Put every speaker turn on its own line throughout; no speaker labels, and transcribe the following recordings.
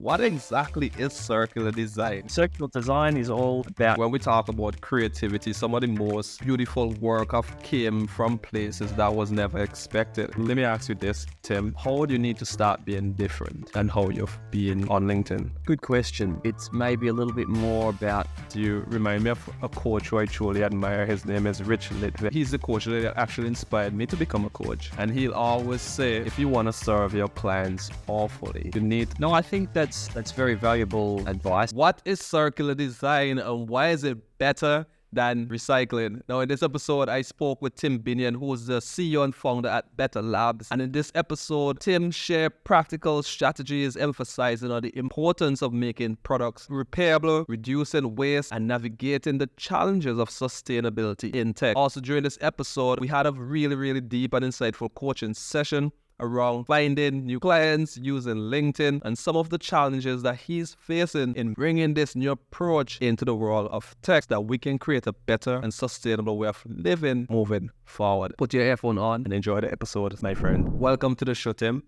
What exactly is circular design?
Circular design is all about
When we talk about creativity, some of the most beautiful work have came from places that was never expected. Let me ask you this, Tim. How do you need to start being different and how you've been on LinkedIn?
good question. It's maybe a little bit more about
You remind me of a coach who I truly admire. His name is Rich Litvin. He's the coach that actually inspired me to become a coach. And he'll always say, if you want to serve your clients awfully, you need...
No, I think that's very valuable advice.
What is circular design and why is it better than recycling? Now, in this episode, I spoke with Tim Binion, who is the CEO and founder at Better Labs. And in this episode, Tim shared practical strategies emphasizing on the importance of making products repairable, reducing waste, and navigating the challenges of sustainability in tech. Also, during this episode, we had a really deep and insightful coaching session around finding new clients using LinkedIn and some of the challenges that he's facing in bringing this new approach into the world of tech that we can create a better and sustainable way of living moving forward. Put your earphone on and enjoy the episode, my friend. Welcome to the show, Tim.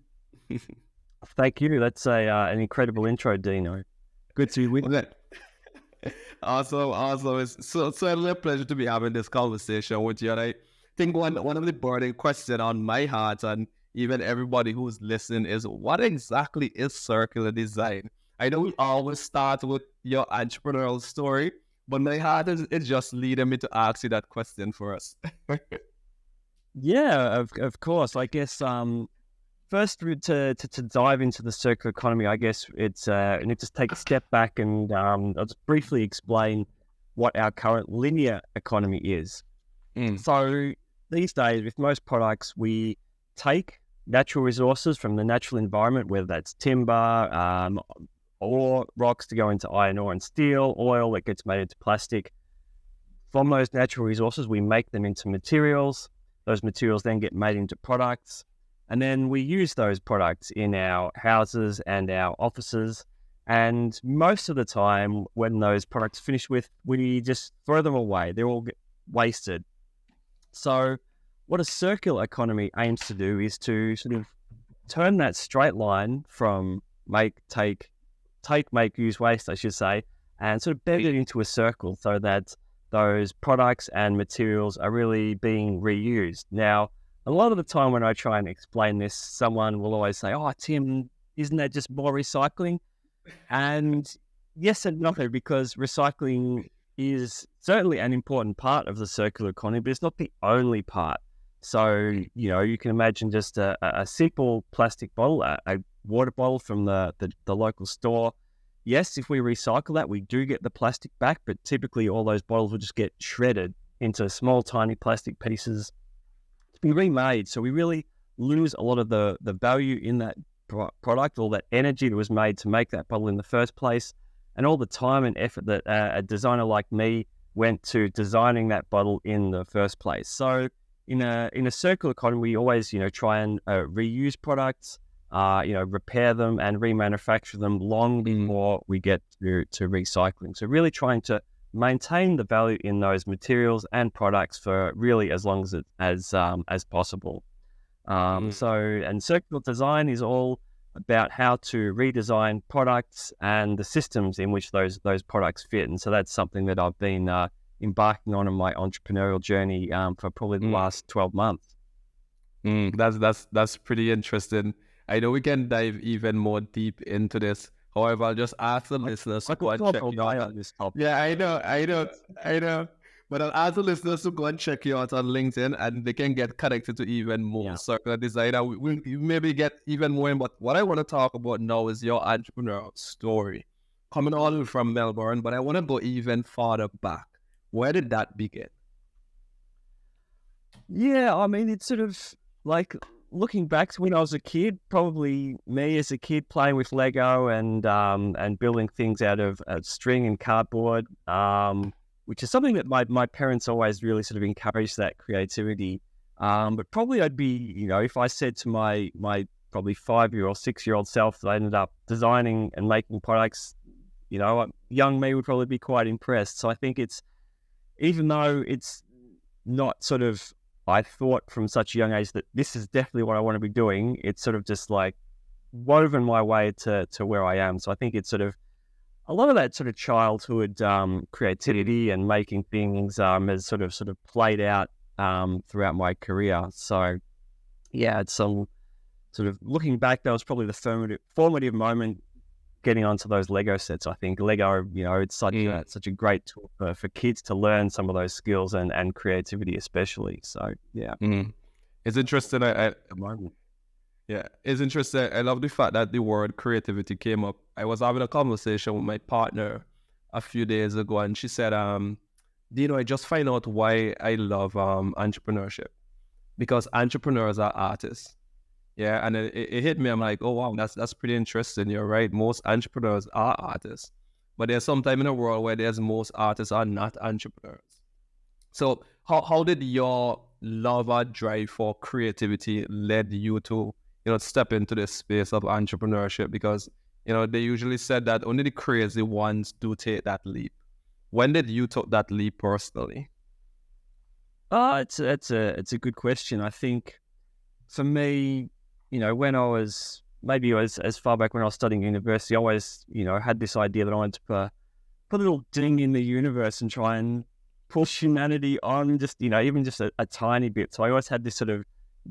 Thank you. That's an incredible intro, Dino. Good to be with you.
Awesome. It's certainly a pleasure to be having this conversation with you. And I think one of the burning questions on my heart and even everybody who's listening is, what exactly is circular design? I know we always start with your entrepreneurial story, but my heart is just leading me to ask you that question for us.
Yeah, of course. I guess first to dive into the circular economy, I guess it's I need to take a step back and I'll just briefly explain what our current linear economy is. So these days, with most products, we take natural resources from the natural environment, whether that's timber, or rocks to go into iron ore and steel, oil that gets made into plastic. From those natural resources, we make them into materials. Those materials then get made into products. And then we use those products in our houses and our offices. And most of the time, when those products finish with, we just throw them away. They all get wasted. So what a circular economy aims to do is to sort of turn that straight line from make, use, waste, I should say, and sort of bend it into a circle so that those products and materials are really being reused. Now, a lot of the time when I try and explain this, someone will always say, "Oh, Tim, isn't that just more recycling?" And yes and no, because recycling is certainly an important part of the circular economy, but it's not the only part. So, you can imagine just a simple plastic bottle, a water bottle from the local store. Yes, if we recycle that, we do get the plastic back, but typically all those bottles will just get shredded into small, tiny plastic pieces to be remade. So we really lose a lot of the value in that product, all that energy that was made to make that bottle in the first place, and all the time and effort that a designer like me went to designing that bottle in the first place. So in a circular economy, we always, try and reuse products, repair them and remanufacture them long before we get to recycling. So really trying to maintain the value in those materials and products for really as long as possible. And circular design is all about how to redesign products and the systems in which those products fit. And so that's something that I've been embarking on in my entrepreneurial journey for probably the last 12 months.
That's pretty interesting. I know we can dive even more deep into this. However, I'll just ask the listeners to go and check you out on this topic. Yeah, I know. But I'll ask the listeners to go and check you out on LinkedIn, and they can get connected to even more circular design. And we'll maybe get even more in. But what I want to talk about now is your entrepreneurial story, coming all the way from Melbourne. But I want to go even farther back. Where did that begin?
Yeah, I mean, it's sort of like looking back to when I was a kid, probably me as a kid playing with Lego and building things out of string and cardboard, which is something that my parents always really sort of encouraged, that creativity. But probably I'd be, if I said to my probably 5-year or 6-year-old self that I ended up designing and making products, young me would probably be quite impressed. So I think even though it's not sort of, I thought from such a young age that this is definitely what I want to be doing, it's sort of just like woven my way to where I am. So I think it's sort of a lot of that sort of childhood creativity and making things has sort of played out throughout my career. So yeah, it's some sort of looking back, that was probably the formative moment getting onto those Lego sets. I think Lego, it's such a great tool for kids to learn some of those skills and creativity especially. So yeah.
It's interesting. Yeah, it's interesting. I love the fact that the word creativity came up. I was having a conversation with my partner a few days ago, and she said, I just find out why I love entrepreneurship, because entrepreneurs are artists. Yeah, and it hit me. I'm like, oh wow, that's pretty interesting. You're right. Most entrepreneurs are artists, but there's some time in a world where most artists are not entrepreneurs. So how did your love or drive for creativity led you to step into this space of entrepreneurship? Because they usually said that only the crazy ones do take that leap. When did you take that leap personally?
It's a good question. I think for me, when I was maybe as far back when I was studying university, I always had this idea that I wanted to put a little ding in the universe and try and push humanity on just even just a tiny bit. So I always had this sort of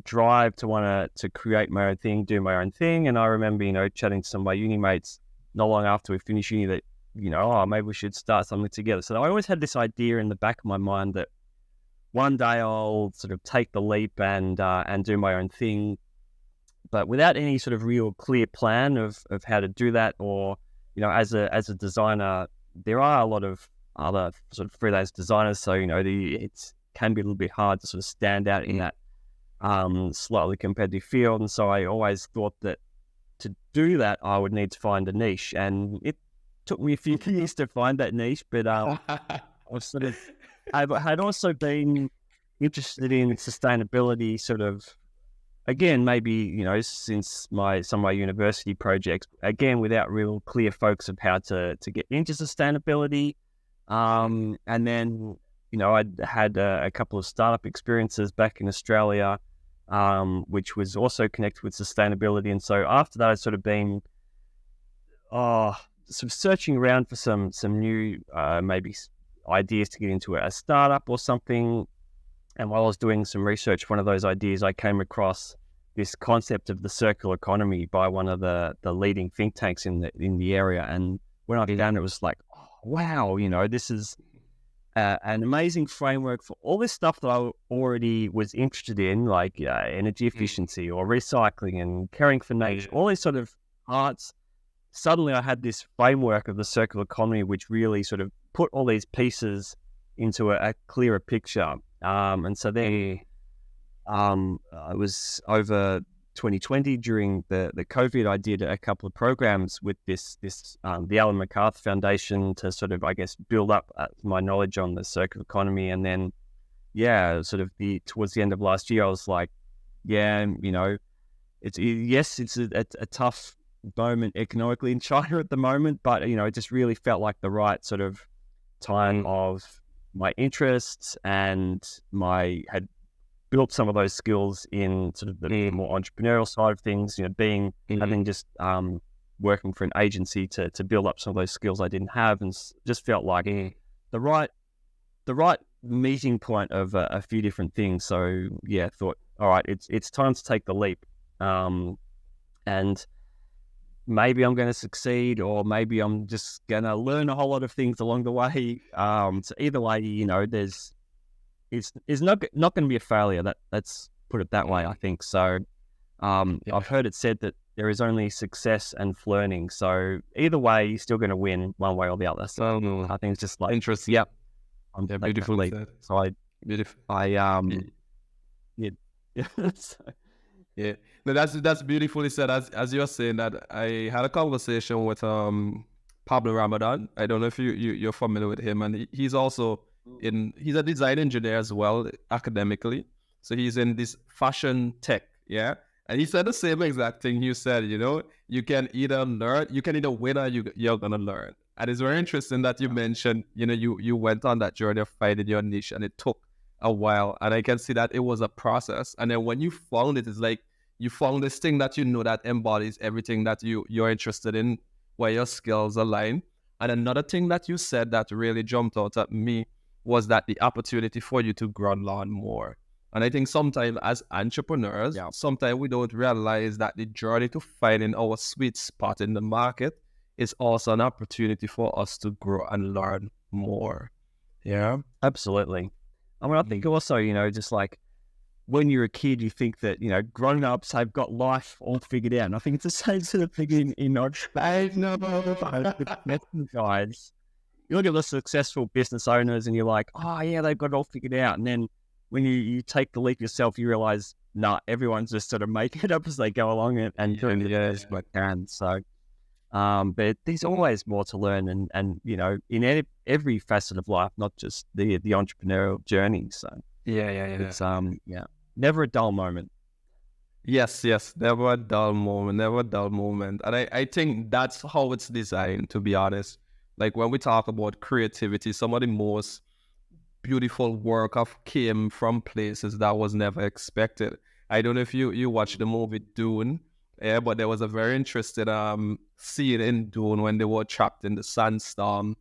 drive to want to create my own thing, do my own thing. And I remember chatting to some of my uni mates not long after we finished uni that maybe we should start something together. So I always had this idea in the back of my mind that one day I'll sort of take the leap and do my own thing, but without any sort of real clear plan of how to do that. Or as a designer, there are a lot of other sort of freelance designers, so it can be a little bit hard to sort of stand out in that slightly competitive field. And so I always thought that to do that I would need to find a niche, and it took me a few years to find that niche. But I had also been interested in sustainability, sort of again maybe since some of my university projects, again without real clear focus of how to get into sustainability. And then, I'd had a couple of startup experiences back in Australia, which was also connected with sustainability. And so after that, I'd sort of been sort of searching around for some new maybe ideas to get into a startup or something. And while I was doing some research, one of those ideas, I came across this concept of the circular economy by one of the leading think tanks in the area. And when I found it was like, wow, this is an amazing framework for all this stuff that I already was interested in, like energy efficiency or recycling and caring for nature, all these sort of arts. Suddenly I had this framework of the circular economy, which really sort of put all these pieces into a clearer picture. And so then I was over 2020 during the COVID, I did a couple of programs with the Alan MacArthur Foundation to sort of, I guess, build up my knowledge on the circular economy. And then, sort of towards the end of last year, I was like, it's a tough moment economically in China at the moment, but it just really felt like the right sort of time of my interests, and had built some of those skills in sort of the more entrepreneurial side of things, having just working for an agency to build up some of those skills I didn't have, and just felt like the right meeting point of a few different things. So thought, all right, it's time to take the leap, and maybe I'm going to succeed, or maybe I'm just going to learn a whole lot of things along the way. So either way, it's not going to be a failure. Let's put it that way, I think. So I've heard it said that there is only success and learning. So either way, you're still going to win one way or the other. So I think it's just like
interesting.
Yep.
Beautifully said.
So
Yeah, no, that's beautifully said. As you're saying that, I had a conversation with Pablo Ramadan. I don't know if you're familiar with him, and he's also he's a design engineer as well academically. So he's in this fashion tech, and he said the same exact thing you said. You can either win or you're gonna learn. And it's very interesting that you mentioned, you went on that journey of finding your niche, and it took a while. And I can see that it was a process. And then when you found it, it's like you found this thing that you know that embodies everything that you're interested in, where your skills align. And another thing that you said that really jumped out at me was that the opportunity for you to grow and learn more. And I think sometimes as entrepreneurs, sometimes we don't realize that the journey to finding our sweet spot in the market is also an opportunity for us to grow and learn more. Yeah,
absolutely. I mean, I think also, just like when you're a kid, you think that, grown-ups have got life all figured out. And I think it's the same sort of thing in guys. You look at the successful business owners and you're like, oh yeah, they've got it all figured out. And then when you take the leap yourself, you realize, everyone's just sort of making it up as they go along and doing it as they can. So, but there's always more to learn and in every facet of life, not just the entrepreneurial journey. So it's never a dull moment.
Yes, never a dull moment. And I think that's how it's designed, to be honest. Like when we talk about creativity, some of the most beautiful work came from places that was never expected. I don't know if you watched the movie Dune, but there was a very interesting scene in Dune when they were trapped in the sandstorm,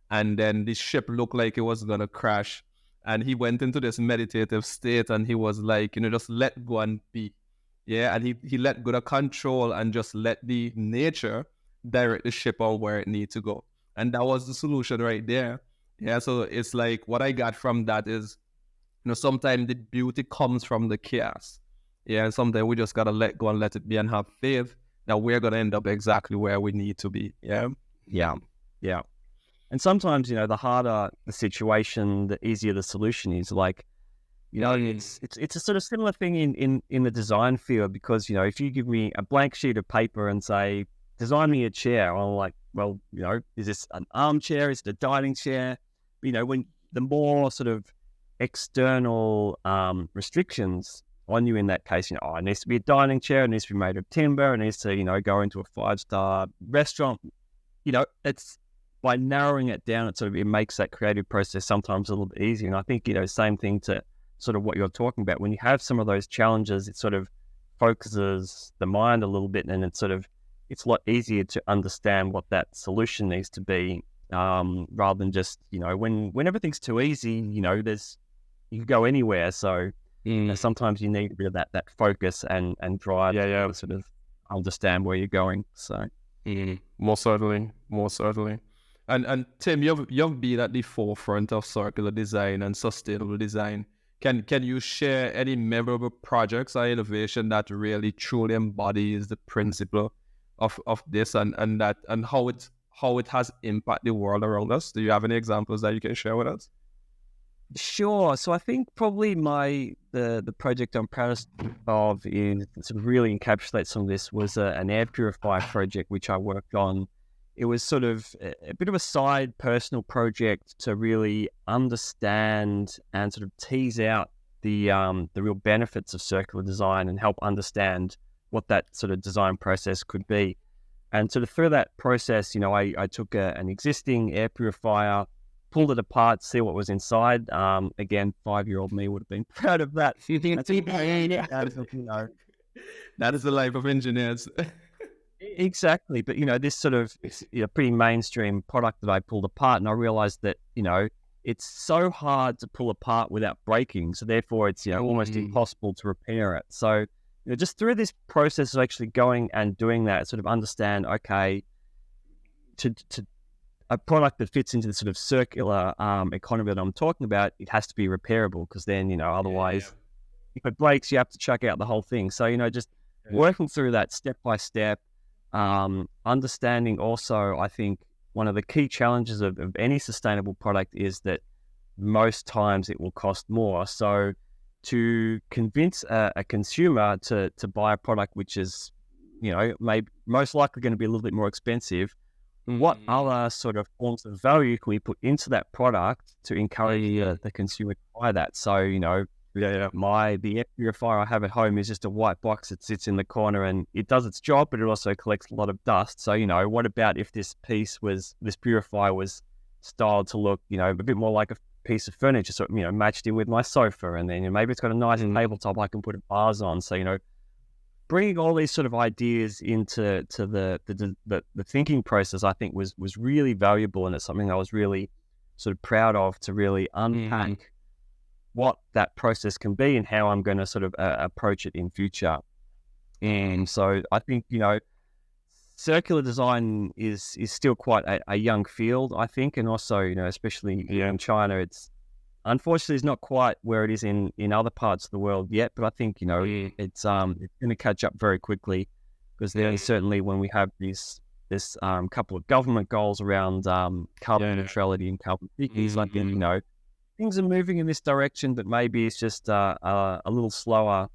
and then the ship looked like it was gonna crash, and he went into this meditative state, and he was like, just let go and be, and he let go of control and just let the nature direct the ship on where it needs to go, and that was the solution right there. Yeah, so it's like what I got from that is, sometimes the beauty comes from the chaos. Yeah, and sometimes we just got to let go and let it be and have faith that we're going to end up exactly where we need to be. Yeah.
And sometimes, the harder the situation, the easier the solution is. Like, it's a sort of similar thing in the design field, because, if you give me a blank sheet of paper and say, design me a chair, I'm like, well, is this an armchair? Is it a dining chair? When the more sort of external restrictions on you in that case, it needs to be a dining chair, it needs to be made of timber, it needs to, go into a 5-star restaurant. It's by narrowing it down, it makes that creative process sometimes a little bit easier. And I think, same thing to sort of what you're talking about. When you have some of those challenges, it sort of focuses the mind a little bit, and it's a lot easier to understand what that solution needs to be, rather than just, when everything's too easy, you can go anywhere. So sometimes you need a bit of that focus and drive to sort of understand where you're going. So
most certainly. And Tim, you've been at the forefront of circular design and sustainable design. Can you share any memorable projects or innovation that really truly embodies the principle of this and how it has impacted the world around us? Do you have any examples that you can share with us?
Sure. So I think probably the project I'm proudest of is sort of really encapsulates some of this was an air purifier project which I worked on. It was sort of a bit of a side personal project to really understand and sort of tease out the real benefits of circular design and help understand what that sort of design process could be. And sort of through that process, I took an existing air purifier, pulled it apart, see what was inside. Again, 5-year-old me would have been proud of that.
That is the life of engineers.
Exactly. But, this sort of pretty mainstream product that I pulled apart, and I realized that, it's so hard to pull apart without breaking. So therefore it's, almost impossible to repair it. So, just through this process of actually going and doing that, sort of understand, okay, to a product that fits into the sort of circular economy that I'm talking about, it has to be repairable, because then, otherwise, if it breaks, you have to chuck out the whole thing. So, just working through that step by step, understanding also, I think one of the key challenges of any sustainable product is that most times it will cost more. So to convince a consumer to buy a product which is, maybe most likely going to be a little bit more expensive, what other sort of forms of value can we put into that product to encourage the consumer to buy that? So, the air purifier I have at home is just a white box that sits in the corner, and it does its job, but it also collects a lot of dust. So, what about if this purifier was styled to look, a bit more like a piece of furniture, so matched in with my sofa, and then maybe it's got a nice tabletop I can put a vase on. So bringing all these sort of ideas into the thinking process, I think was really valuable, and it's something I was really sort of proud of to really unpack what that process can be and how I'm going to sort of approach it in future. And so I think, circular design is still quite a young field, I think, and also, especially in China, it's unfortunately it's not quite where it is in other parts of the world yet. But I think it's going to catch up very quickly, because then certainly when we have this couple of government goals around carbon neutrality and carbon peaking, like things are moving in this direction, but maybe it's just a little slower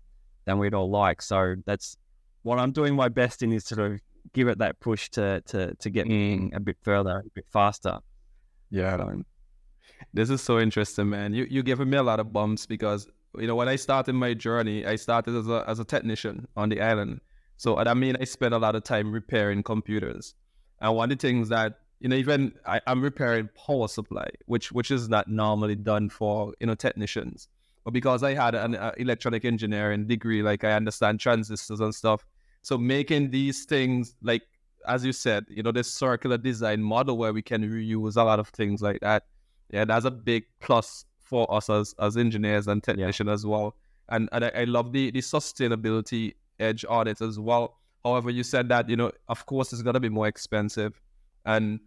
than we'd all like. So that's what I'm doing my best in, is sort of give it that push to get a bit further, a bit faster.
Yeah. This is so interesting, man. You giving me a lot of bumps, because when I started my journey, I started as a technician on the island. So I spent a lot of time repairing computers. And one of the things that even I'm repairing power supply, which is not normally done for technicians. But because I had an electronic engineering degree, like I understand transistors and stuff. So making these things, like as you said, this circular design model where we can reuse a lot of things like that. Yeah, that's a big plus for us as engineers and technicians as well. And I love the sustainability edge on it as well. However, you said that, of course, it's going to be more expensive. And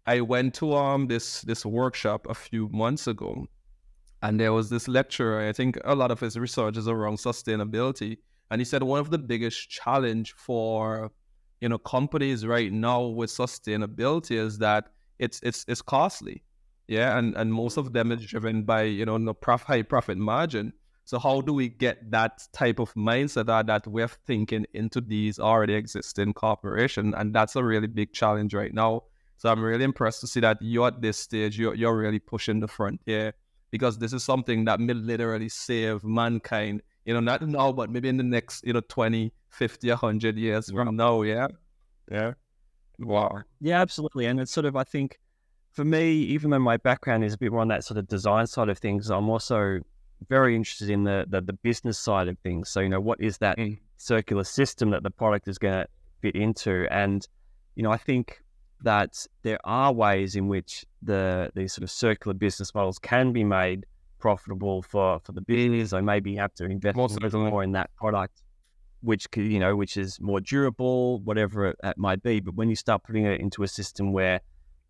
I went to this workshop a few months ago, and there was this lecturer. I think a lot of his research is around sustainability. And he said one of the biggest challenge for companies right now with sustainability is that it's costly, and most of them is driven by high profit margin. So how do we get that type of mindset or that way of thinking into these already existing corporations? And that's a really big challenge right now. So I'm really impressed to see that you're at this stage, you're really pushing the frontier, because this is something that may literally save mankind. Not now, but maybe in the next 20, 50, 100 years from now. Yeah. Wow.
Yeah, absolutely. And it's sort of, I think, for me, even though my background is a bit more on that sort of design side of things, I'm also very interested in the business side of things. So, what is that circular system that the product is going to fit into? And, I think that there are ways in which these sort of circular business models can be made profitable for the business. So maybe you have to invest more in that product, which is more durable, whatever it might be. But when you start putting it into a system where,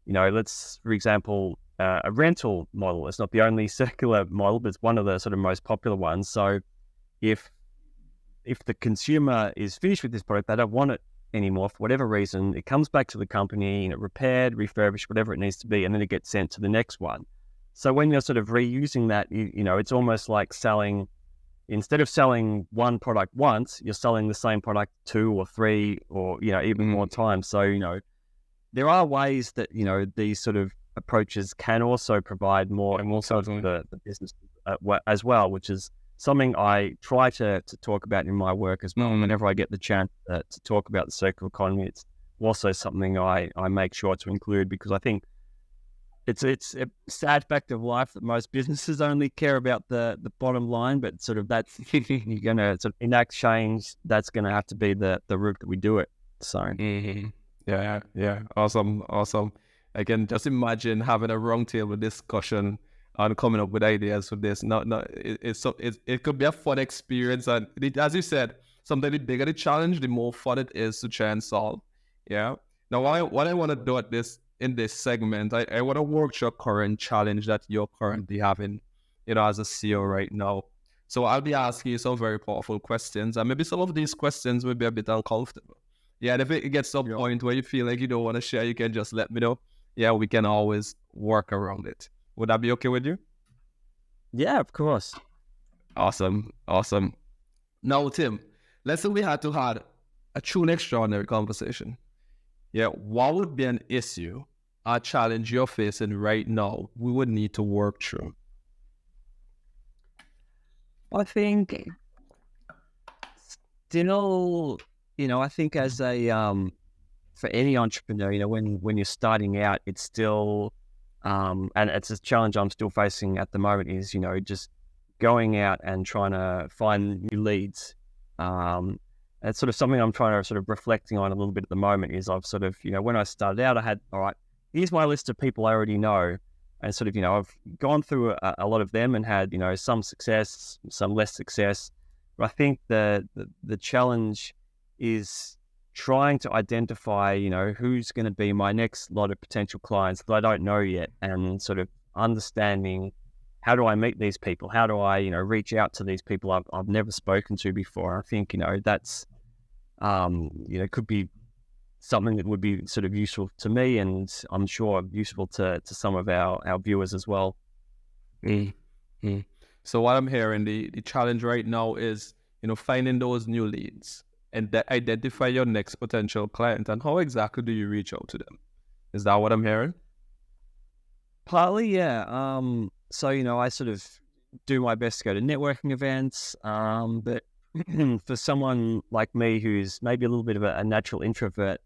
let's, for example, a rental model, it's not the only circular model, but it's one of the sort of most popular ones. So if the consumer is finished with this product, they don't want it anymore for whatever reason, it comes back to the company, repaired, refurbished, whatever it needs to be, and then it gets sent to the next one. So when you're sort of reusing that, it's almost like selling. Instead of selling one product once, you're selling the same product 2 or 3 or, even more times. So, there are ways that, these sort of approaches can also provide more and more to the business as well, which is something I try to talk about in my work as well. Whenever I get the chance to talk about the circular economy, it's also something I make sure to include, because I think it's a sad fact of life that most businesses only care about the bottom line, but sort of that's you're going to sort of enact change. That's going to have to be the route that we do it. So
yeah, awesome. I can just imagine having a roundtable discussion and coming up with ideas for this. It could be a fun experience, and as you said, something the bigger the challenge, the more fun it is to try and solve. Yeah. Now, what I want to do in this segment, I want to workshop current challenge that you're currently having, as a CEO right now. So I'll be asking you some very powerful questions, and maybe some of these questions will be a bit uncomfortable. Yeah, and if it gets to a point where you feel like you don't want to share, you can just let me know. Yeah, we can always work around it. Would that be okay with you?
Yeah, of course.
Awesome. Now, Tim, let's say we had to have a true and extraordinary conversation. Yeah, what would be an issue or challenge you're facing right now we would need to work through?
I think still, I think as a for any entrepreneur, when you're starting out, it's still and it's a challenge I'm still facing at the moment is, just going out and trying to find new leads It's sort of something I'm trying to sort of reflecting on a little bit at the moment. Is I've sort of, when I started out, I had, all right, here's my list of people I already know, and sort of, I've gone through a lot of them and had, some success, some less success. But I think the challenge is trying to identify, who's going to be my next lot of potential clients that I don't know yet, and sort of understanding, how do I meet these people? How do I, reach out to these people I've never spoken to before? I think, that's, could be something that would be sort of useful to me, and I'm sure useful to some of our viewers as well.
Mm-hmm. So what I'm hearing, the challenge right now is, finding those new leads and identify your next potential client. And how exactly do you reach out to them? Is that what I'm hearing?
Partly, yeah. So, I sort of do my best to go to networking events, but for someone like me who's maybe a little bit of a natural introvert,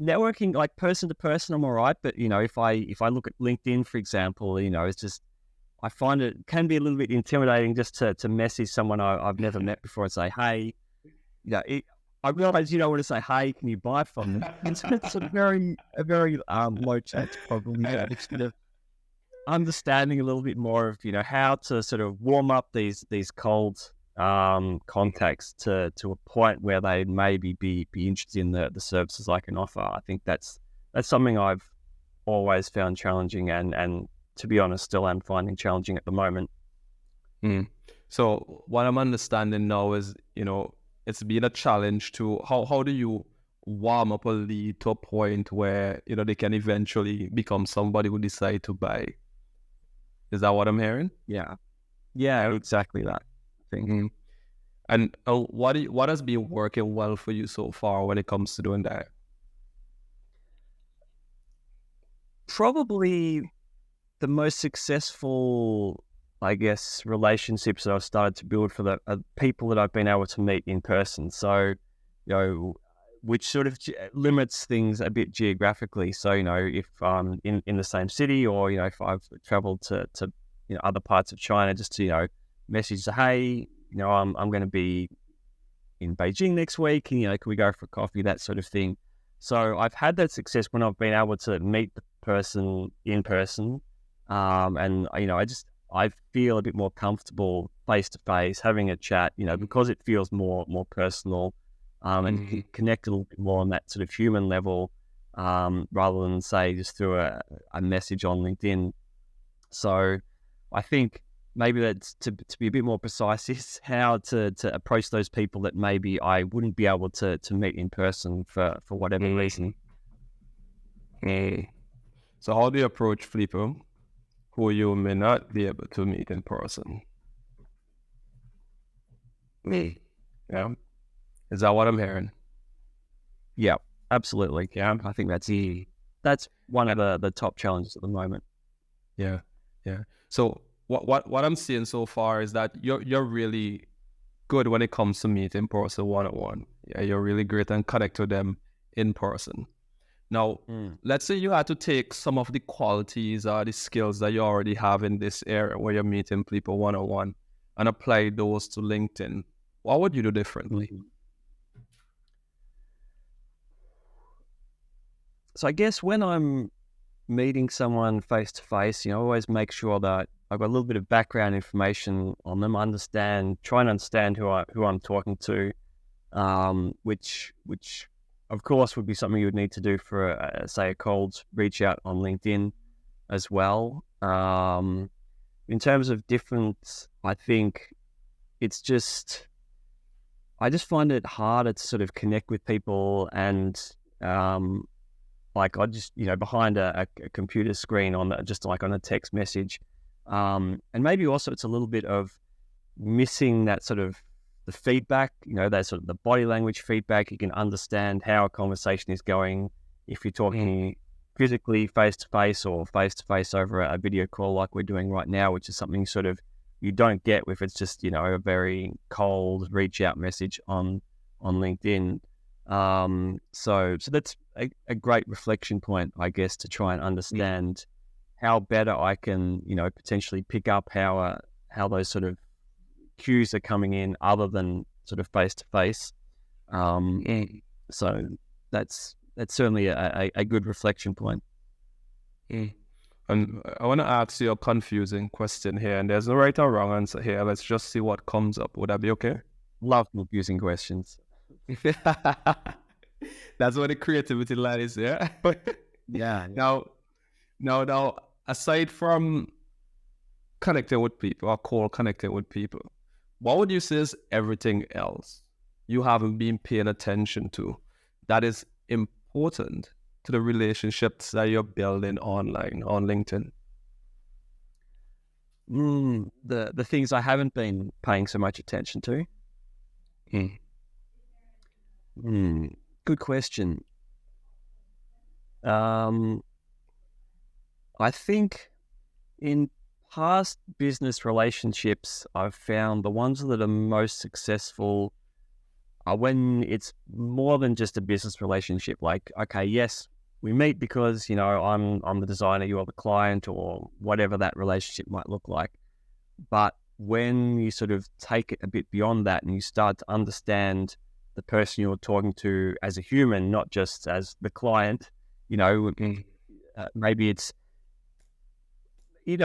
networking, like person to person, I'm all right. But, if I look at LinkedIn, for example, it's just, I find it can be a little bit intimidating just to message someone I've never met before and say, hey, I realize you don't want to say, hey, can you buy from me? It's a very low chance problem. It's kind of understanding a little bit more of, how to sort of warm up these cold contacts to a point where they maybe be interested in the services I can offer. I think that's something I've always found challenging, and to be honest, still am finding challenging at the moment.
So what I'm understanding now is, it's been a challenge to how do you warm up a lead to a point where, they can eventually become somebody who decide to buy. Is that what I'm hearing?
Yeah, exactly that thing.
Mm-hmm. And what has been working well for you so far when it comes to doing that?
Probably the most successful, I guess, relationships that I've started to build for the people that I've been able to meet in person. So, which sort of limits things a bit geographically. So, if I'm in the same city, or, if I've traveled to other parts of China, just to, message to, hey, I'm going to be in Beijing next week, and, can we go for coffee, that sort of thing. So I've had that success when I've been able to meet the person in person. And, I feel a bit more comfortable face to face, having a chat, because it feels more personal, and connect a little bit more on that sort of human level, rather than, say, just through a message on LinkedIn. So I think maybe that's to be a bit more precise is how to approach those people that maybe I wouldn't be able to meet in person for whatever reason.
So how do you approach people who you may not be able to meet in person? Yeah. Is that what I'm hearing?
Yeah, absolutely. Yeah, I think that's one of the top challenges at the moment.
Yeah. So what I'm seeing so far is that you're really good when it comes to meeting person one-on-one. Yeah, you're really great and connect with them in person. Now, let's say you had to take some of the qualities or the skills that you already have in this area where you're meeting people one-on-one and apply those to LinkedIn. What would you do differently?
So I guess when I'm meeting someone face to face, I always make sure that I've got a little bit of background information on them, try and understand who I'm talking to, which of course would be something you would need to do for say a cold reach out on LinkedIn as well. In terms of different, I think it's just, I just find it harder to sort of connect with people, and like I just, behind a computer screen on a text message. And maybe also it's a little bit of missing that sort of the feedback, that sort of the body language feedback. You can understand how a conversation is going if you're talking physically face to face, or face to face over a video call like we're doing right now, which is something sort of you don't get if it's just, a very cold reach out message on LinkedIn. So that's a great reflection point, I guess, to try and understand how better I can, potentially pick up how those sort of cues are coming in, other than sort of face to face. So that's certainly a good reflection point.
And I want to ask you a confusing question here, and there's no right or wrong answer here. Let's just see what comes up. Would that be okay?
Love confusing questions.
That's where the creativity lies, yeah?
Yeah.
Now, aside from connecting with people, or core connecting with people, what would you say is everything else you haven't been paying attention to that is important to the relationships that you're building online on LinkedIn?
The things I haven't been paying so much attention to. Good question. I think in past business relationships, I've found the ones that are most successful are when it's more than just a business relationship. Like, okay, yes, we meet because, I'm the designer, you're the client, or whatever that relationship might look like. But when you sort of take it a bit beyond that and you start to understand the person you're talking to as a human, not just as the client, maybe it's,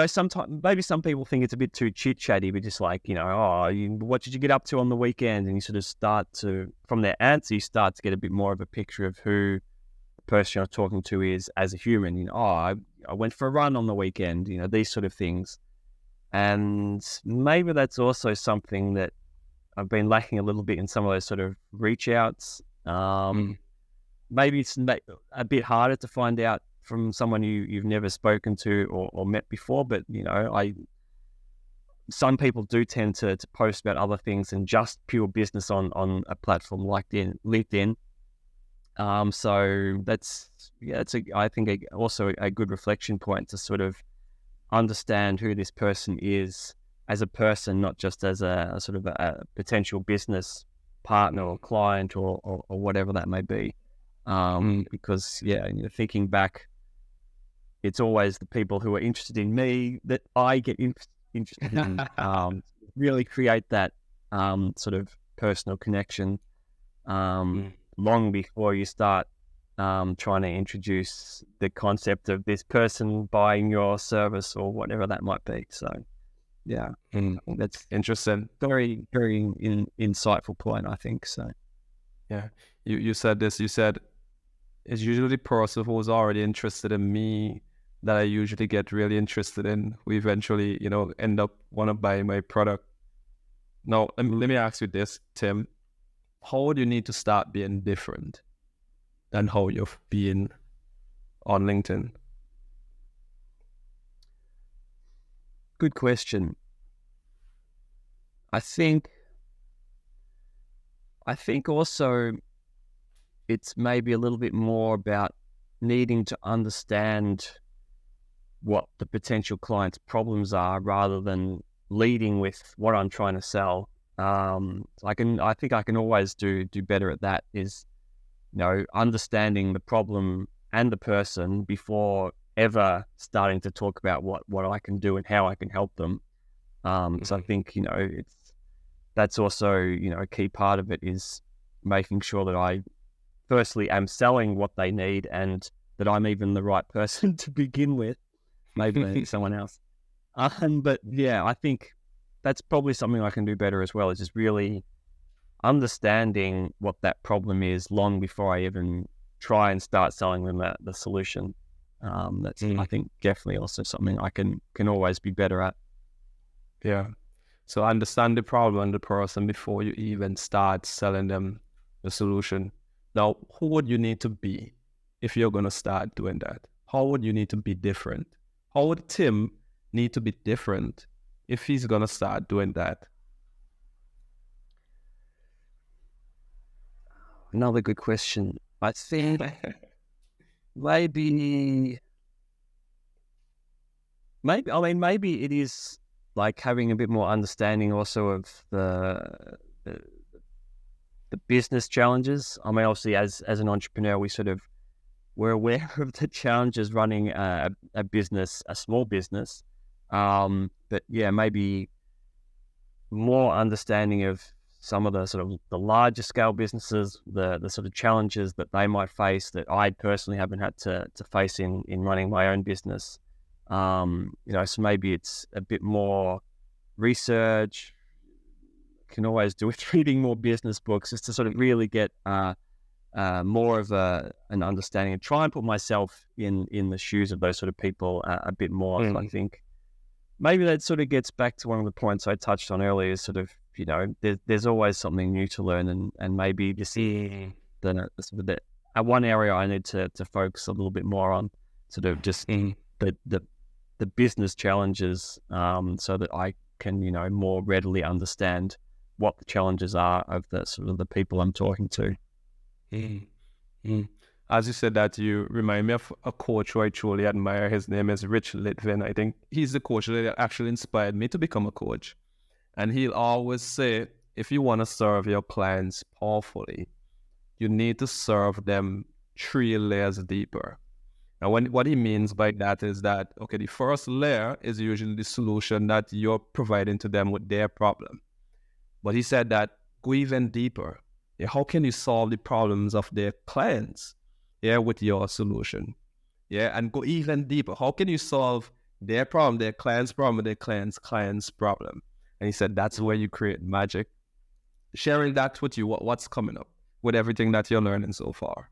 sometimes maybe some people think it's a bit too chit-chatty, but just like, what did you get up to on the weekend? And you sort of start to, from their answer, you start to get a bit more of a picture of who the person you're talking to is as a human. I went for a run on the weekend, these sort of things. And maybe that's also something that I've been lacking a little bit in some of those sort of reach outs. Maybe it's a bit harder to find out from someone you've never spoken to or met before, but some people do tend to post about other things than just pure business on a platform like LinkedIn. So I think also a good reflection point to sort of understand who this person is as a person, not just as a sort of a potential business partner or client or whatever that may be. Because thinking back, it's always the people who are interested in me that I get interested in. Really create that sort of personal connection long before you start trying to introduce the concept of this person buying your service or whatever that might be. So, yeah, that's
interesting.
Very, very insightful point, I think. So,
yeah, you said this. You said it's usually the person who's already interested in me that I usually get really interested in, who eventually, end up want to buy my product. Now, let me ask you this, Tim. How would you need to start being different than how you've been on LinkedIn?
Good question. I think also it's maybe a little bit more about needing to understand what the potential client's problems are rather than leading with what I'm trying to sell. I think I can always do better at that, is, understanding the problem and the person before ever starting to talk about what I can do and how I can help them. So I think, that's also, a key part of it is making sure that I firstly am selling what they need and that I'm even the right person to begin with. Maybe someone else. But yeah, I think that's probably something I can do better as well, is just really understanding what that problem is long before I even try and start selling them the solution. That's I think definitely also something I can always be better at.
Yeah. So understand the problem and the person before you even start selling them the solution. Now, who would you need to be if you're going to start doing that? How would you need to be different? How would Tim need to be different if he's going to start doing that?
Another good question. I think maybe it is like having a bit more understanding also of the business challenges. I mean, obviously as an entrepreneur, we're aware of the challenges running a business, a small business. But yeah, maybe more understanding of some of the sort of the larger scale businesses, the sort of challenges that they might face that I personally haven't had to face in running my own business. So maybe it's a bit more research. Can always do with reading more business books, just to sort of really get more of an understanding and try and put myself in the shoes of those sort of people a bit more. So I think maybe that sort of gets back to one of the points I touched on earlier, is sort of, there's always something new to learn, and maybe this is the one area I need to focus a little bit more on, sort of just the business challenges, so that I can, more readily understand what the challenges are of the sort of the people I'm talking to.
As you said that, you remind me of a coach who I truly admire. His name is Rich Litvin. I think he's the coach that actually inspired me to become a coach. And he'll always say, if you want to serve your clients powerfully, you need to serve them 3 layers deeper. Now, what he means by that is that, okay, the first layer is usually the solution that you're providing to them with their problem. But he said that go even deeper. Yeah, how can you solve the problems of their clients? Yeah, with your solution. Yeah, and go even deeper. How can you solve their problem, their client's problem, their client's problem? And he said that's where you create magic. Sharing that with you, what's coming up with everything that you're learning so far.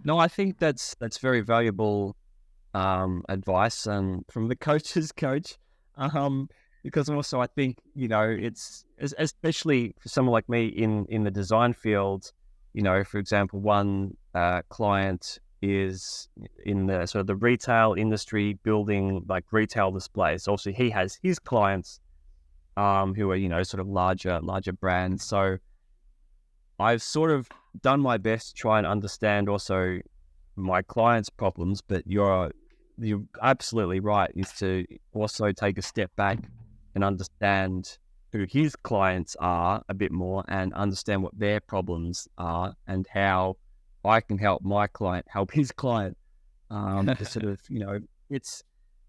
No, I think that's very valuable advice from the coach's coach. Because also I think, it's especially for someone like me in the design field, for example, one client is in the sort of the retail industry, building like retail displays. Also, he has his clients who are, sort of larger brands. So I've sort of done my best to try and understand also my clients' problems, but you're absolutely right, is to also take a step back and understand who his clients are a bit more, and understand what their problems are, and how I can help my client help his client. To sort of,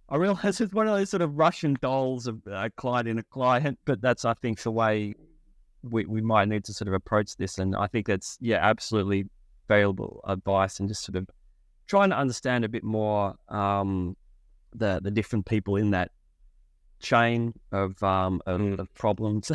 I realize it's one of those sort of Russian dolls of a client in a client, but that's, I think, the way we might need to sort of approach this. And I think that's, absolutely valuable advice, and just sort of trying to understand a bit more the different people in that chain of problems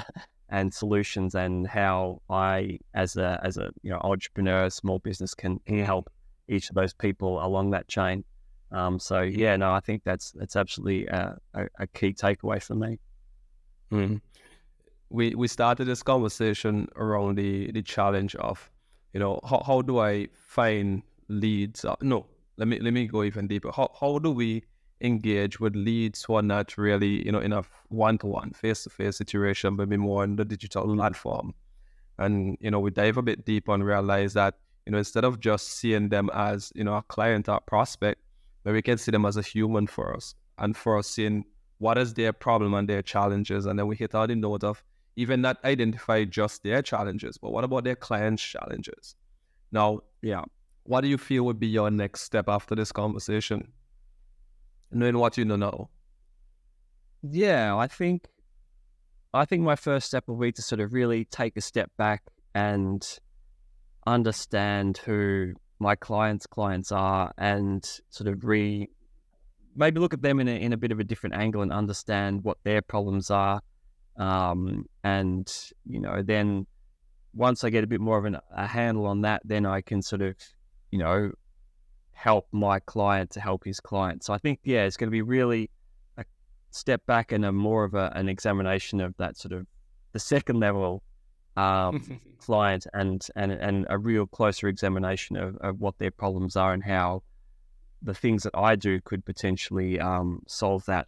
and solutions, and how I, as a entrepreneur, small business, can help each of those people along that chain. I think that's absolutely a key takeaway for me.
We started this conversation around the challenge of, how do I find leads? No, let me go even deeper. How do we engage with leads who are not really, in a one-to-one, face-to-face situation, but maybe more on the digital platform? And, we dive a bit deeper and realize that, instead of just seeing them as, a client or prospect, but we can see them as a human for us, and for us seeing what is their problem and their challenges. And then we hit out the note of even not identify just their challenges, but what about their clients' challenges? Now, what do you feel would be your next step after this conversation, knowing what you know now?
Yeah, I think my first step will be to sort of really take a step back and understand who my clients' clients are, and sort of maybe look at them in a bit of a different angle, and understand what their problems are. Then once I get a bit more of a handle on that, then I can sort of, help my client to help his client. So I think, it's going to be really a step back and a more of an examination of that sort of the second level client, and a real closer examination of what their problems are, and how the things that I do could potentially solve that,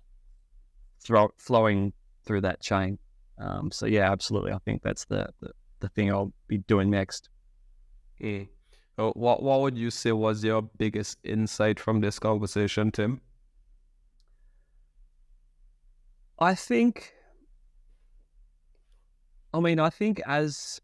flowing through that chain. Absolutely. I think that's the thing I'll be doing next.
What would you say was your biggest insight from this conversation, Tim?
I think as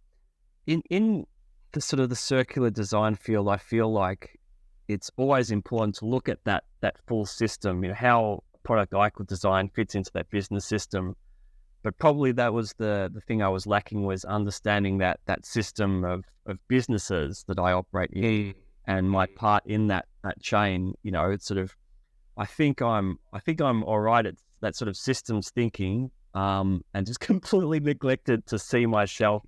in the sort of the circular design field, I feel like it's always important to look at that full system, how a product I could design fits into that business system. But probably that was the thing I was lacking, was understanding that system of businesses that I operate in and my part in that chain. You know, it's sort of, I think I'm all right at that sort of systems thinking, and just completely neglected to see myself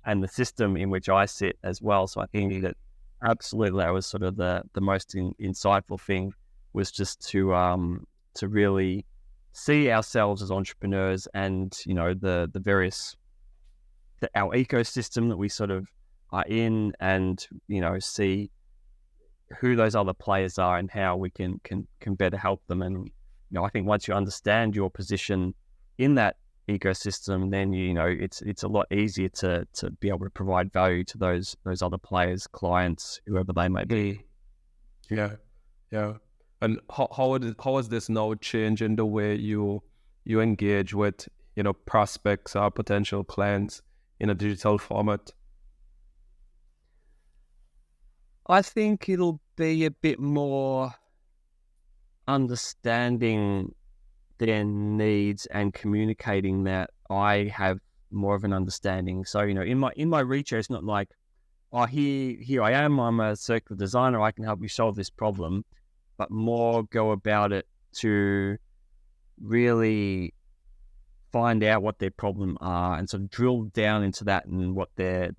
and the system in which I sit as well. So I think that absolutely that was sort of the most insightful thing, was just to really see ourselves as entrepreneurs, and you know the various our ecosystem that we sort of are in, and you know see who those other players are and how we can better help them. And you know, I think once you understand your position in that ecosystem, then you know it's a lot easier to be able to provide value to those other players, clients, whoever they may be.
Yeah. And how is this now changing the way you engage with, you know, prospects or potential clients in a digital format?
I think it'll be a bit more understanding their needs and communicating that I have more of an understanding. So, you know, in my reach, it's not like, oh, here I am, I'm a circular designer, I can help you solve this problem, but more go about it to really find out what their problem are and sort of drill down into that, and what the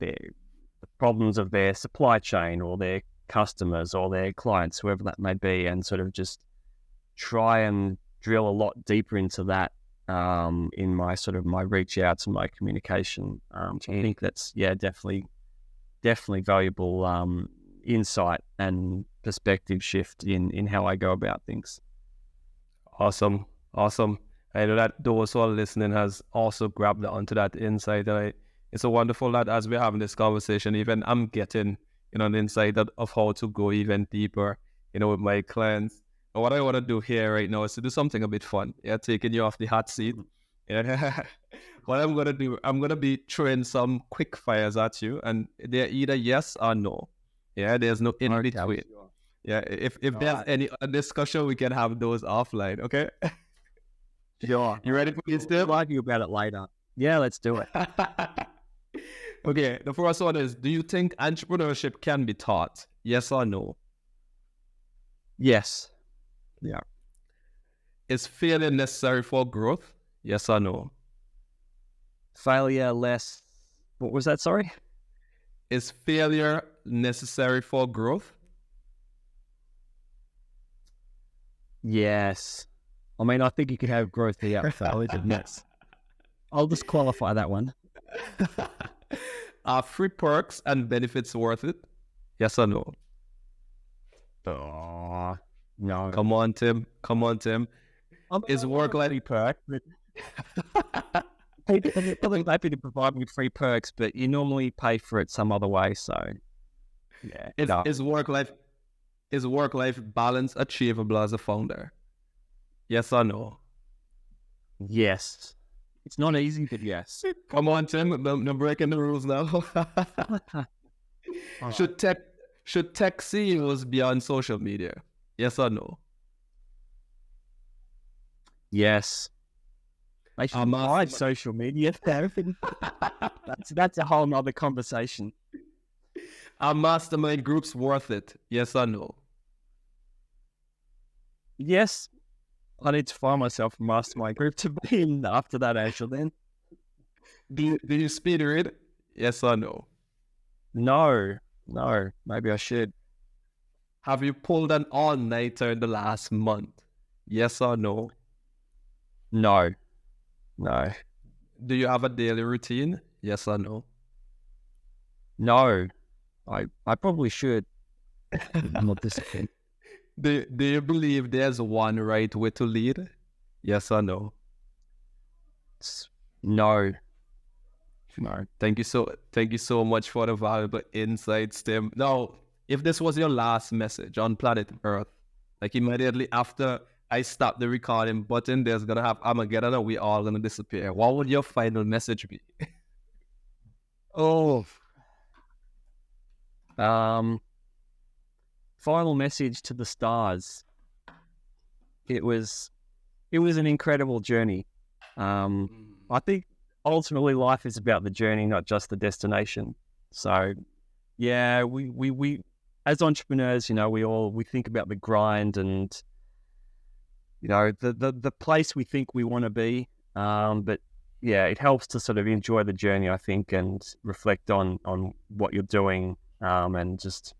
problems of their supply chain or their customers or their clients, whoever that may be, and sort of just try and drill a lot deeper into that in my sort of my reach outs and my communication. So I think that's definitely valuable insight and perspective shift in how I go about things.
Awesome. I know that those who are listening has also grabbed onto that insight. And it's so wonderful that as we're having this conversation, even I'm getting, you know, an insight of how to go even deeper, you know, with my clients. And what I want to do here right now is to do something a bit fun. Yeah, taking you off the hot seat. Yeah. What I'm going to do, I'm going to be throwing some quick fires at you, and they're either yes or no. Yeah, there's no in between. Sure. Yeah, if there's any discussion, we can have those offline, okay?
Sure.
You ready for this, Tim?
I'll argue about it later. Yeah, let's do it.
Okay, the first one is, do you think entrepreneurship can be taught? Yes or no?
Yes.
Yeah. Is failure necessary for growth? Yes or no?
Failure less... What was that, sorry?
Is failure necessary for growth?
Yes. I mean, I think you could have growth without failure. Yes. I'll just qualify that one.
Are free perks and benefits worth it? Yes or no?
Oh, no.
Come on, Tim. Is work-life
perk? People happy to provide me free perks, but you normally pay for it some other way. So, yeah.
Is work-life balance achievable as a founder? Yes or no?
Yes. It's not easy, but yes.
Come on, Tim. No breaking the rules now. Should tech CEOs be on social media? Yes or no?
Yes. They should hide social media. That's a whole nother conversation.
Are mastermind groups worth it? Yes or no?
Yes. I need to find myself a mastermind group to be in after that, actually, then.
Do you speed read? Yes or no?
No. Maybe I should.
Have you pulled an all-nighter in the last month? Yes or no?
No.
Do you have a daily routine? Yes or no?
No. I probably should. I'm not disciplined.
Do you believe there's one right way to lead? Yes or no?
No.
Thank you so much for the valuable insights, Tim. Now, if this was your last message on planet Earth, like immediately after I stop the recording button, there's gonna have Armageddon and we all gonna disappear. What would your final message be?
Final message to the stars. It was an incredible journey. I I think ultimately life is about the journey, not just the destination. So yeah, we as entrepreneurs, we think about the grind and, the place we think we want to be. But yeah, it helps to sort of enjoy the journey, I think, and reflect on what you're doing, and just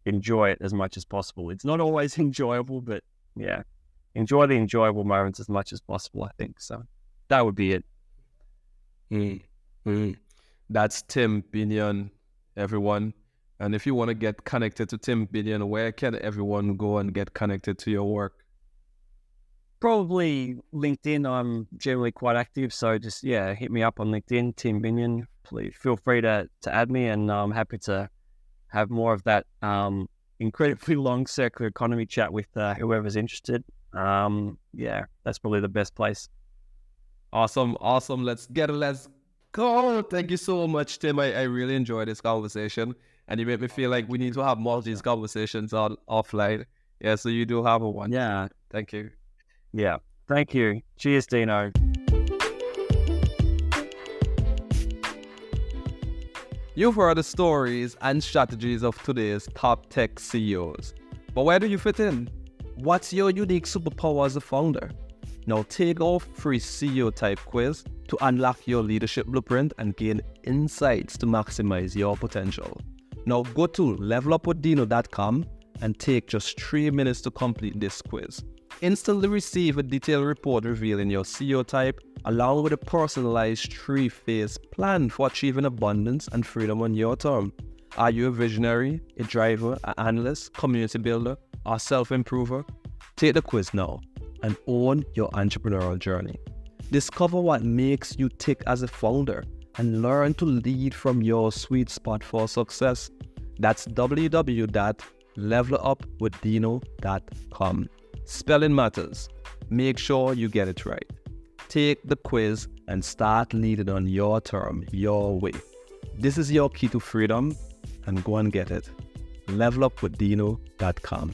enjoy it as much as possible. It's not always enjoyable, but yeah, enjoy the enjoyable moments as much as possible, I think. So that would be it.
That's Tim Binion, everyone. And if you want to get connected to Tim Binion, where can everyone go and get connected to your work?
Probably LinkedIn. I'm generally quite active, so just hit me up on LinkedIn, Tim Binion. Please feel free to add me, and I'm happy to have more of that incredibly long circular economy chat with whoever's interested. That's probably the best place.
Awesome. Let's go. Thank you so much, Tim. I really enjoyed this conversation, and you made me feel like we need to have more of these conversations offline. Yeah, so you do have a one.
Yeah.
Thank you.
Yeah. Thank you. Cheers, Dino.
You've heard the stories and strategies of today's top tech CEOs. But where do you fit in? What's your unique superpower as a founder? Now take our free CEO type quiz to unlock your leadership blueprint and gain insights to maximize your potential. Now go to levelupwithdino.com and take just 3 minutes to complete this quiz. Instantly receive a detailed report revealing your CEO type, along with a personalized 3-phase plan for achieving abundance and freedom on your term. Are you a visionary, a driver, an analyst, community builder, or self-improver? Take the quiz now and own your entrepreneurial journey. Discover what makes you tick as a founder and learn to lead from your sweet spot for success. That's www.levelupwithdino.com. Spelling matters. Make sure you get it right. Take the quiz and start leading on your term, your way. This is your key to freedom, and go and get it. levelupwithdino.com.